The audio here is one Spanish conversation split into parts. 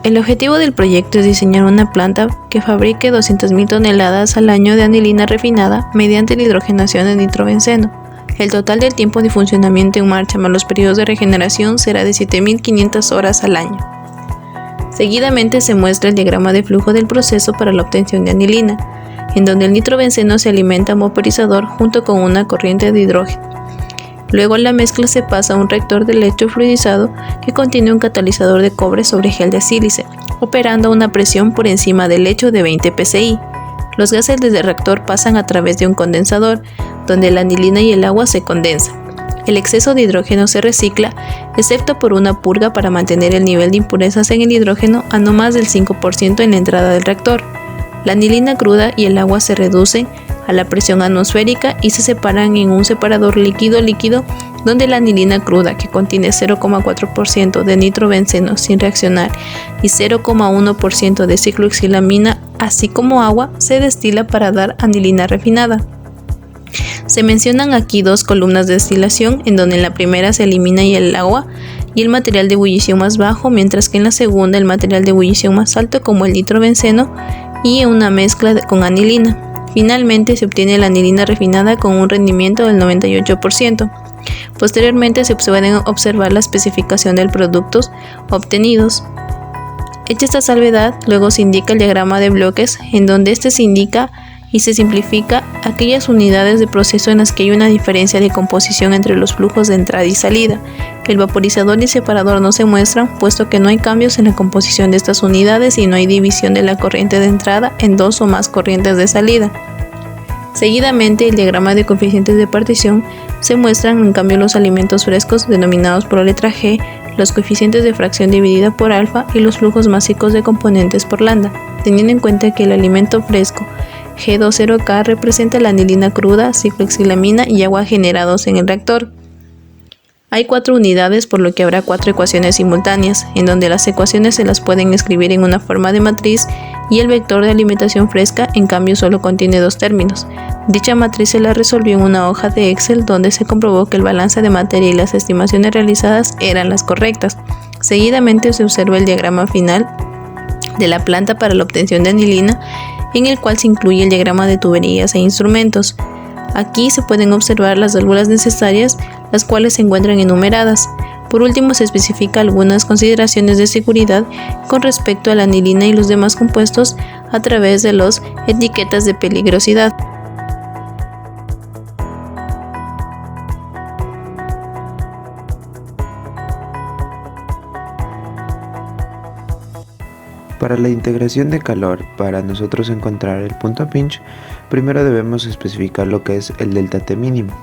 El objetivo del proyecto es diseñar una planta que fabrique 200.000 toneladas al año de anilina refinada mediante la hidrogenación de nitrobenceno. El total del tiempo de funcionamiento en marcha más los periodos de regeneración será de 7.500 horas al año. Seguidamente se muestra el diagrama de flujo del proceso para la obtención de anilina, en donde el nitrobenceno se alimenta a un vaporizador junto con una corriente de hidrógeno. Luego la mezcla se pasa a un reactor de lecho fluidizado que contiene un catalizador de cobre sobre gel de sílice, operando a una presión por encima del lecho de 20 psi. Los gases del reactor pasan a través de un condensador, donde la anilina y el agua se condensan. El exceso de hidrógeno se recicla, excepto por una purga para mantener el nivel de impurezas en el hidrógeno a no más del 5% en la entrada del reactor. La anilina cruda y el agua se reducen a la presión atmosférica y se separan en un separador líquido-líquido donde la anilina cruda, que contiene 0,4% de nitrobenceno sin reaccionar y 0,1% de cicloxilamina, así como agua, se destila para dar anilina refinada. Se mencionan aquí dos columnas de destilación, en donde en la primera se elimina el agua y el material de ebullición más bajo, mientras que en la segunda el material de ebullición más alto como el nitrobenceno y una mezcla con anilina. Finalmente se obtiene la anilina refinada con un rendimiento del 98%. Posteriormente se pueden observar la especificación de productos obtenidos. Hecha esta salvedad, luego se indica el diagrama de bloques, en donde este se indica y se simplifica aquellas unidades de proceso en las que hay una diferencia de composición entre los flujos de entrada y salida. El vaporizador y el separador no se muestran, puesto que no hay cambios en la composición de estas unidades y no hay división de la corriente de entrada en dos o más corrientes de salida. Seguidamente, el diagrama de coeficientes de partición se muestran en cambio los alimentos frescos denominados por la letra G, los coeficientes de fracción dividida por alfa y los flujos másicos de componentes por lambda, teniendo en cuenta que el alimento fresco G20K representa la anilina cruda, cicloxilamina y agua generados en el reactor. Hay 4 unidades, por lo que habrá 4 ecuaciones simultáneas, en donde las ecuaciones se las pueden escribir en una forma de matriz y el vector de alimentación fresca en cambio solo contiene 2 términos. Dicha matriz se la resolvió en una hoja de Excel donde se comprobó que el balance de materia y las estimaciones realizadas eran las correctas. Seguidamente se observa el diagrama final de la planta para la obtención de anilina, en el cual se incluye el diagrama de tuberías e instrumentos. Aquí se pueden observar las válvulas necesarias, las cuales se encuentran enumeradas. Por último, se especifica algunas consideraciones de seguridad con respecto a la anilina y los demás compuestos a través de las etiquetas de peligrosidad. Para la integración de calor, para nosotros encontrar el punto pinch, primero debemos especificar lo que es el delta T mínimo.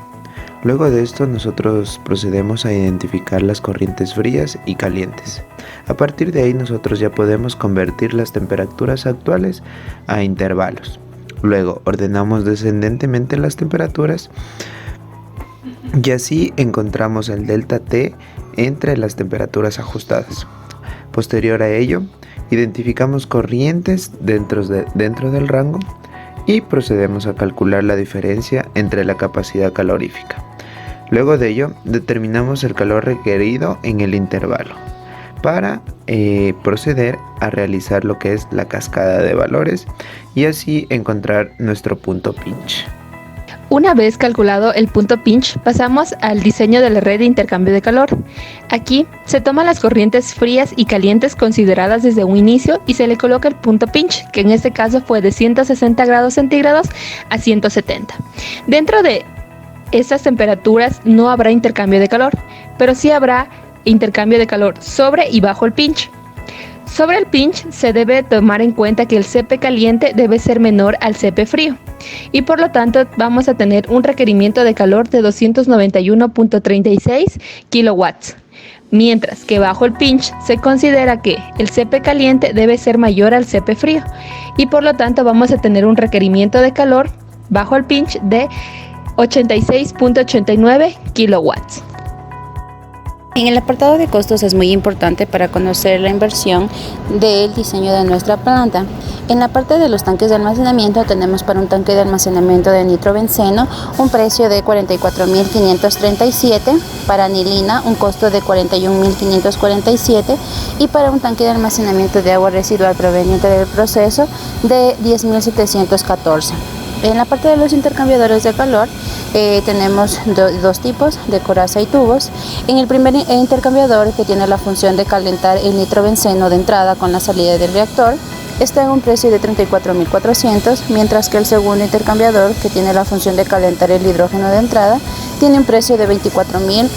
Luego de esto nosotros procedemos a identificar las corrientes frías y calientes. A partir de ahí nosotros ya podemos convertir las temperaturas actuales a intervalos. Luego ordenamos descendentemente las temperaturas y así encontramos el delta T entre las temperaturas ajustadas. Posterior a ello, identificamos corrientes dentro del rango y procedemos a calcular la diferencia entre la capacidad calorífica. Luego de ello, determinamos el calor requerido en el intervalo para proceder a realizar lo que es la cascada de valores y así encontrar nuestro punto pinch. Una vez calculado el punto pinch, pasamos al diseño de la red de intercambio de calor. Aquí se toman las corrientes frías y calientes consideradas desde un inicio y se le coloca el punto pinch, que en este caso fue de 160 grados centígrados a 170. Dentro de estas temperaturas no habrá intercambio de calor, pero sí habrá intercambio de calor sobre y bajo el pinch. Sobre el pinch se debe tomar en cuenta que el CP caliente debe ser menor al CP frío y por lo tanto vamos a tener un requerimiento de calor de 291.36 kilowatts, mientras que bajo el pinch se considera que el CP caliente debe ser mayor al CP frío y por lo tanto vamos a tener un requerimiento de calor bajo el pinch de 86.89 kilowatts. En el apartado de costos es muy importante para conocer la inversión del diseño de nuestra planta. En la parte de los tanques de almacenamiento tenemos para un tanque de almacenamiento de nitrobenceno un precio de 44.537, para anilina un costo de 41.547 y para un tanque de almacenamiento de agua residual proveniente del proceso de 10.714. En la parte de los intercambiadores de calor tenemos dos tipos, de coraza y tubos. En el primer intercambiador, que tiene la función de calentar el nitrobenceno de entrada con la salida del reactor, está en un precio de 34.400, mientras que el segundo intercambiador, que tiene la función de calentar el hidrógeno de entrada, tiene un precio de $24.000.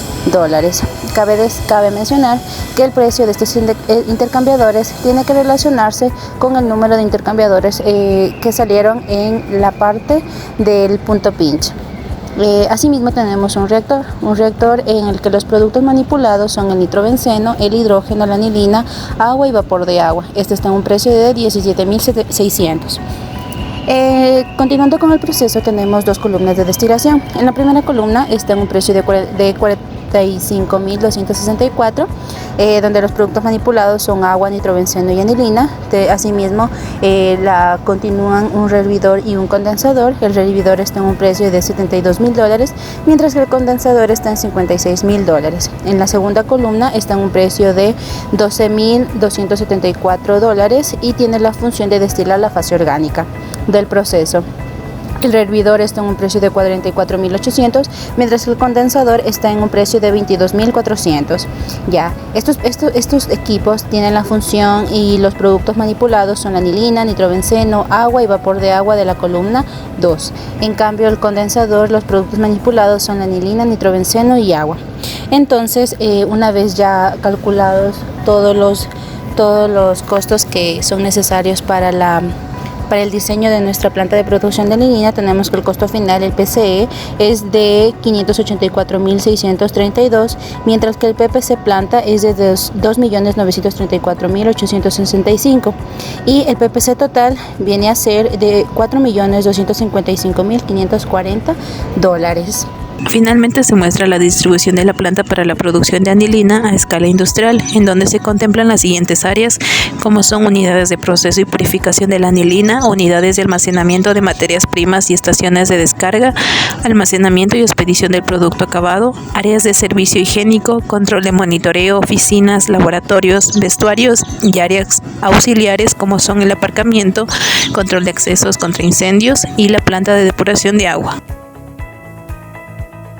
Cabe mencionar que el precio de estos intercambiadores tiene que relacionarse con el número de intercambiadores que salieron en la parte del punto pinch. Asimismo tenemos un reactor en el que los productos manipulados son el nitrobenceno, el hidrógeno, la anilina, agua y vapor de agua. Este está en un precio de 17.600. Continuando con el proceso, tenemos dos columnas de destilación. En la primera columna está en un precio de 45.264, donde los productos manipulados son agua, nitrobenceno y anilina. Asimismo, continúan un rehervidor y un condensador. El rehervidor está en un precio de $72.000, mientras que el condensador está en $56.000. En la segunda columna está en un precio de $12.274 y tiene la función de destilar la fase orgánica del proceso. El rehervidor está en un precio de 44.800, mientras que el condensador está en un precio de 22.400. Ya, estos equipos tienen la función y los productos manipulados son la anilina, nitrobenceno, agua y vapor de agua de la columna 2. En cambio, el condensador, los productos manipulados son la anilina, nitrobenceno y agua. Entonces, una vez ya calculados todos los costos que son necesarios para el diseño de nuestra planta de producción de anilina, tenemos que el costo final, el PCE, es de 584.632, mientras que el PPC planta es de 2.934.865 y el PPC total viene a ser de $4.255.540. Finalmente se muestra la distribución de la planta para la producción de anilina a escala industrial, en donde se contemplan las siguientes áreas, como son unidades de proceso y purificación de la anilina, unidades de almacenamiento de materias primas y estaciones de descarga, almacenamiento y expedición del producto acabado, áreas de servicio higiénico, control de monitoreo, oficinas, laboratorios, vestuarios y áreas auxiliares como son el aparcamiento, control de accesos contra incendios y la planta de depuración de agua.